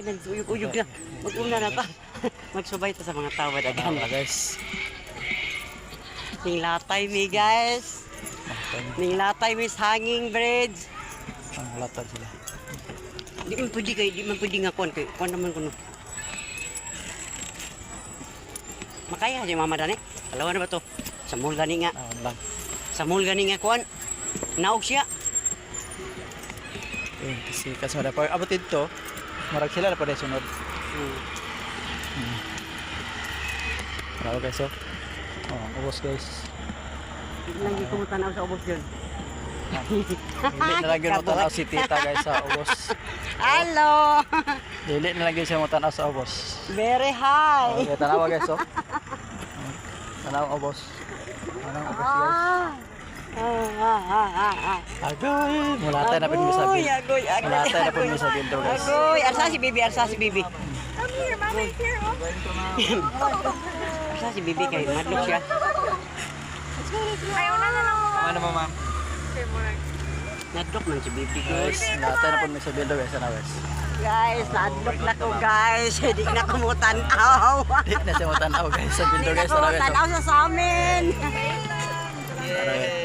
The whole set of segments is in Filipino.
Uyog-uyog na. Mag-una na ta. Magsubay ta sa mga tawad again. Guys. Ning latay mi guys. Ning latay mi sa hanging bridge. Ang latag sila. Di man pwede nga kuan kay kuan naman kuno. Makaya si mama dani. Dalawa na ba to? Sa mall gani nga. Lang. Sa mall gani nga kuan. Naog siya. Kasi kasama na pag abot dito, marag sila na pa rin sunod. Bravo guys, so. Ubos guys. Lang di ko mo tanaw sa ubos yun. Dili na lang yun mo tanaw si tita guys sa ubos. Hello! Dili na lang yun siya mo tanaw sa ubos. Very high! Okay, tanawa guys, so. Tanaw ubos. Tanaw ubos guys. Agoy! Mulatay na pinag sa bil. Agoy! Mulatay na pinag sa bil guys. Agoy! Arsa si Bibi, arsa si Bibi. Come here, Mama, here. Arsa si Bibi kay madlok siya. Ayaw na lang mo. Ano mo ma'am? Nadlok man si Bibi Guys, guys. mulatay na pinag sa bil guys. Ano guys? Guys, nadlok na ko guys. Hindi na ko mo tanaw. Di na siya mo tanaw guys sa bil Hindi na guys. ko Ano guys? tanaw sa amin. Tara guys.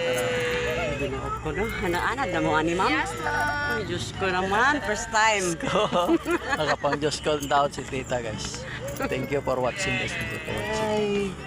Binaot ko na. Anak-anak na mo ani ma'am. Ay, Diyos ko naman. First time. Nakapang Diyos ko down si tita guys. Thank you for watching guys. Thank you for watching. Ay.